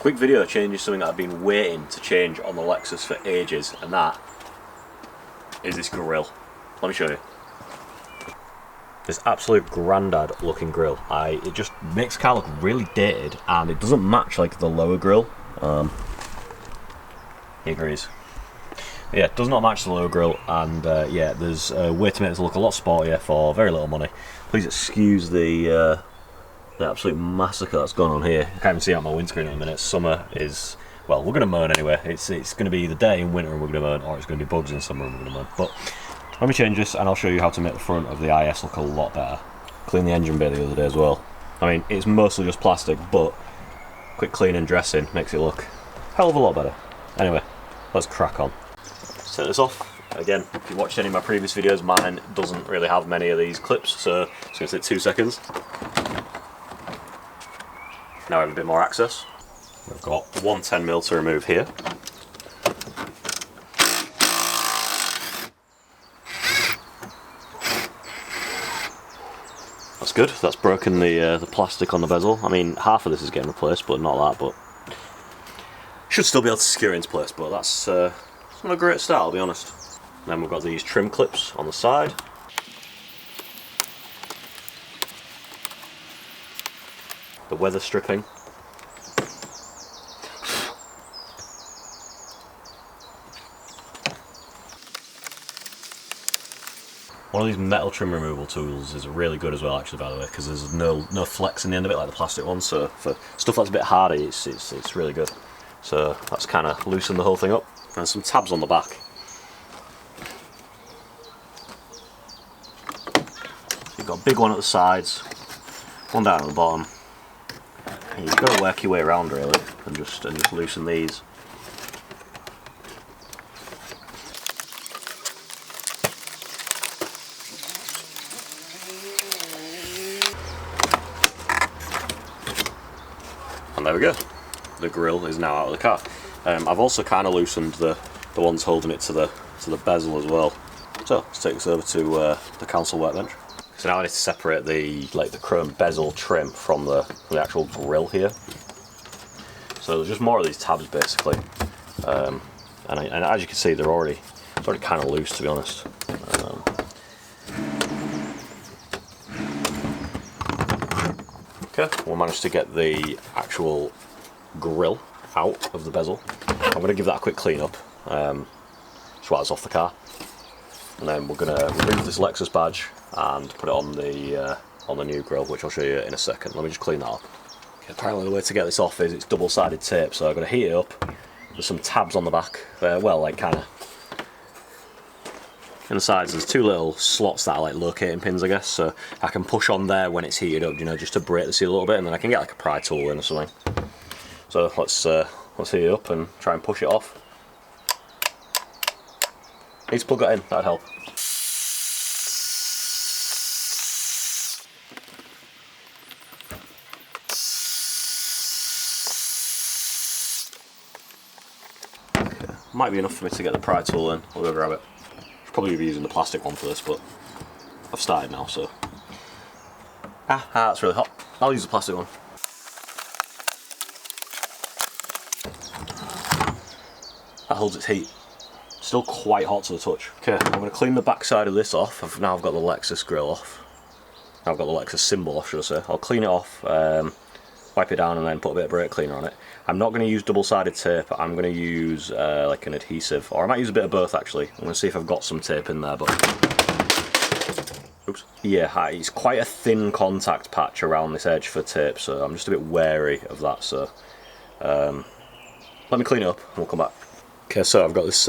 Quick video changes something that I've been waiting to change on the Lexus for ages, and that is this grille. Let me show you. This absolute grandad looking grille. It just makes the car look really dated, and it doesn't match like the lower grille. He agrees. Yeah, it does not match the lower grille, and yeah, there's a way to make this look a lot sportier for very little money. Please excuse the absolute massacre that's gone on here. I can't even see out my windscreen in a minute. Summer is, well, we're going to moan anyway. It's going to be the day in winter and we're going to moan, or it's going to be bugs in summer and we're going to moan. But let me change this and I'll show you how to make the front of the IS look a lot better. Cleaned the engine bay the other day as well. I mean, it's mostly just plastic, but quick clean and dressing makes it look a hell of a lot better. Anyway, let's crack on. Let's take this off. Again, if you watched any of my previous videos, mine doesn't really have many of these clips, so it's going to take 2 seconds. Now I have a bit more access. We've got 110mm to remove here. That's good. That's broken the plastic on the bezel. I mean, half of this is getting replaced, but not that. But should still be able to secure it into place. But that's not a great start, I'll be honest. And then we've got these trim clips on the side. The weather stripping. One of these metal trim removal tools is really good as well, actually, by the way, because there's no flex in the end of it like the plastic one. So for stuff that's a bit harder, it's really good. So that's kind of loosened the whole thing up. And some tabs on the back. So you've got a big one at the sides, one down at the bottom. And you've got to work your way around really, and just loosen these. And there we go. The grille is now out of the car. I've also kind of loosened the ones holding it to the bezel as well. So let's take this over to the council workbench. So now I need to separate the chrome bezel trim from the actual grille here. So there's just more of these tabs basically, and as you can see, it's already kind of loose, to be honest. Okay, we'll manage to get the actual grille out of the bezel. I'm going to give that a quick clean up, swat this off the car, and then we're going to remove this Lexus badge and put it on the new grille, which I'll show you in a second. Let me just clean that up. Okay, apparently the way to get this off is it's double-sided tape, so I'm going to heat it up. There's some tabs on the back, well, like kind of in the sides. There's 2 little slots that are like locating pins, I guess, so I can push on there when it's heated up, you know, just to break the seal a little bit, and then I can get like a pry tool in or something. So let's heat it up and try and push it off. Need to plug that in, that'd help. Okay. Might be enough for me to get the pry tool in. I'll go grab it. Probably be using the plastic one for this, but I've started now, so. That's really hot. I'll use the plastic one. That holds its heat. Still quite hot to the touch. Okay, I'm going to clean the back side of this off. Now I've got the Lexus grille off. Now I've got the Lexus symbol off, should I say. I'll clean it off, wipe it down, and then put a bit of brake cleaner on it. I'm not going to use double-sided tape. I'm going to use like an adhesive, or I might use a bit of both actually. I'm going to see if I've got some tape in there, but oops. Yeah, it's quite a thin contact patch around this edge for tape, so I'm just a bit wary of that. So let me clean it up and we'll come back. Okay, so I've got this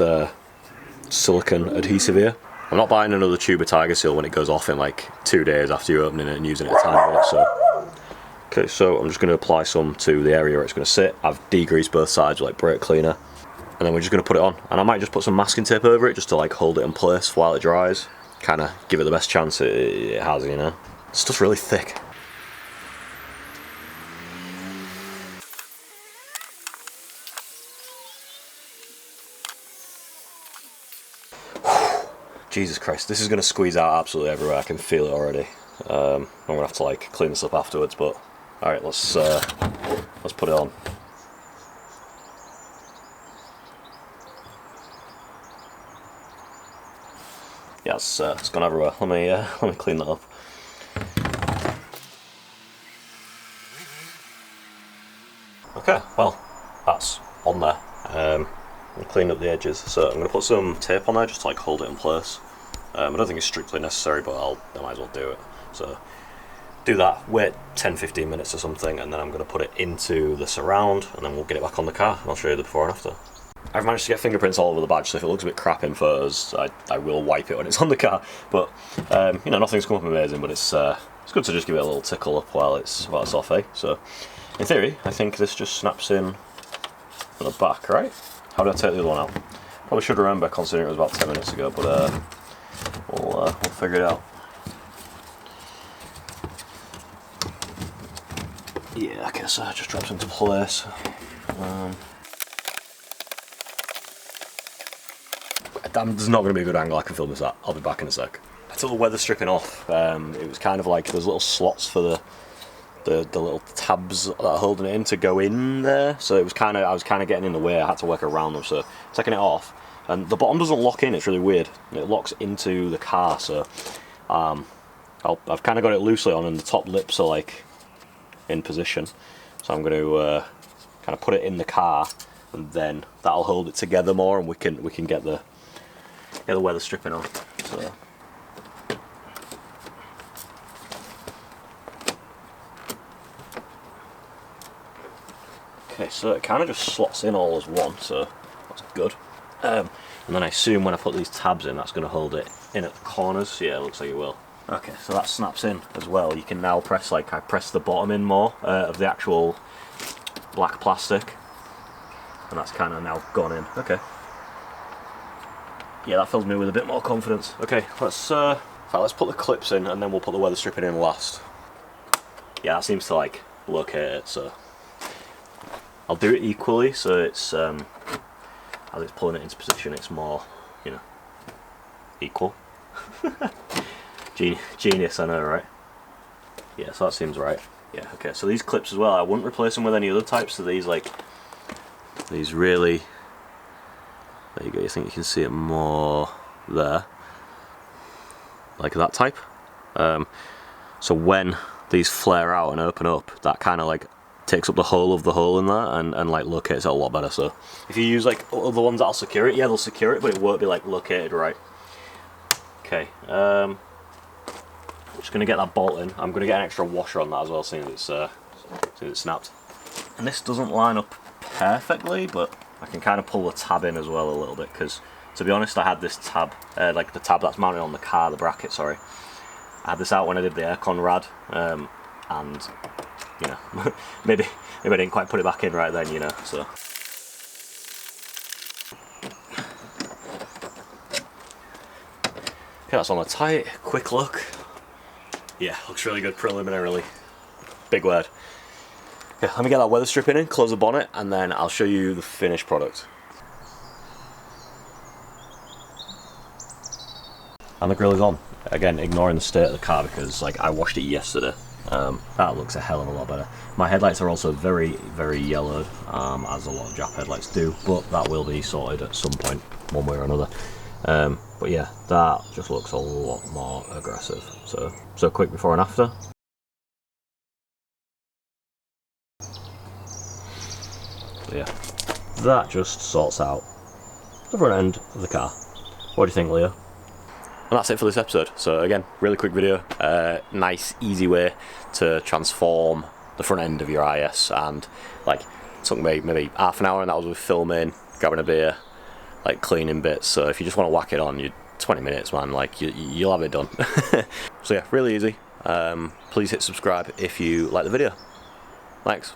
silicone adhesive here. I'm not buying another tube of Tiger Seal when it goes off in like 2 days after you're opening it and using it a tiny bit. So okay, so I'm just going to apply some to the area where it's going to sit. I've degreased both sides with like brake cleaner, and then we're just going to put it on. And I might just put some masking tape over it just to like hold it in place while it dries. Kind of give it the best chance it has, you know. Stuff's really thick. Jesus Christ, this is going to squeeze out absolutely everywhere. I can feel it already. I'm going to have to like clean this up afterwards, but alright, let's put it on. yeah, it's gone everywhere. Let me clean that up. Okay, well, that's on there. I'm cleaning up the edges, so I'm going to put some tape on there just to like hold it in place. I don't think it's strictly necessary, but I might as well do it. So do that, wait 10-15 minutes or something, and then I'm going to put it into the surround, and then we'll get it back on the car, and I'll show you the before and after. I've managed to get fingerprints all over the badge, so if it looks a bit crap in photos, I will wipe it when it's on the car. But you know, nothing's come up amazing, but it's good to just give it a little tickle up while it's off, eh? So in theory, I think this just snaps in on the back, right? How do I take the other one out? Probably should remember, considering it was about 10 minutes ago, but we'll figure it out. Yeah, I guess it just drops into place. There's not going to be a good angle I can film this at. I'll be back in a sec. I took the weather stripping off. It was kind of like there's little slots for the little tabs that are holding it in to go in there. So it was kind of, I was kind of getting in the way. I had to work around them. So taking it off, and the bottom doesn't lock in. It's really weird. It locks into the car. So I've kind of got it loosely on, and the top lips are like in position. So I'm going to kind of put it in the car, and then that'll hold it together more, and we can get the weather stripping on. So okay, so it kind of just slots in all as one, so that's good. And then I assume when I put these tabs in, that's going to hold it in at the corners. Yeah, it looks like it will. Okay, so that snaps in as well. You can now press, like I press the bottom in more of the actual black plastic, and that's kind of now gone in. Okay. Yeah, that fills me with a bit more confidence. Okay, let's put the clips in, and then we'll put the weather stripping in last. Yeah, that seems to like locate it, so I'll do it equally, so it's as it's pulling it into position, it's more, you know, equal. Genius, I know, right? Yeah, so that seems right. Yeah, okay, so these clips as well, I wouldn't replace them with any other types, so these really, there you go, you think you can see it more there, like that type. So when these flare out and open up, that kind of like takes up the whole of the hole in there, and like locates it a lot better. So if you use like other ones that'll secure it, yeah, they'll secure it, but it won't be like located right. Okay, I'm just gonna get that bolt in. I'm gonna get an extra washer on that as well, seeing it's snapped. And this doesn't line up perfectly, but I can kind of pull the tab in as well a little bit, because to be honest, I had this tab, like the tab that's mounted on the car, the bracket, sorry. I had this out when I did the aircon rad, and you know, maybe I didn't quite put it back in right then, you know. So okay, that's on the tight. Quick look. Yeah, looks really good preliminarily. Big word. Okay, let me get that weather stripping in, close the bonnet, and then I'll show you the finished product. And the grille is on. Again, ignoring the state of the car, because like I washed it yesterday. That looks a hell of a lot better. My headlights are also very, very yellowed, as a lot of Jap headlights do, but that will be sorted at some point, one way or another. But yeah, that just looks a lot more aggressive. So quick before and after. Yeah, that just sorts out the front end of the car. What do you think, Leo? And that's it for this episode. So again, really quick video, nice easy way to transform the front end of your IS, and like it took me maybe half an hour, and that was with filming, grabbing a beer, like cleaning bits. So if you just want to whack it on, 20 minutes, man, like you'll have it done. So yeah, really easy. Please hit subscribe if you like the video. Thanks.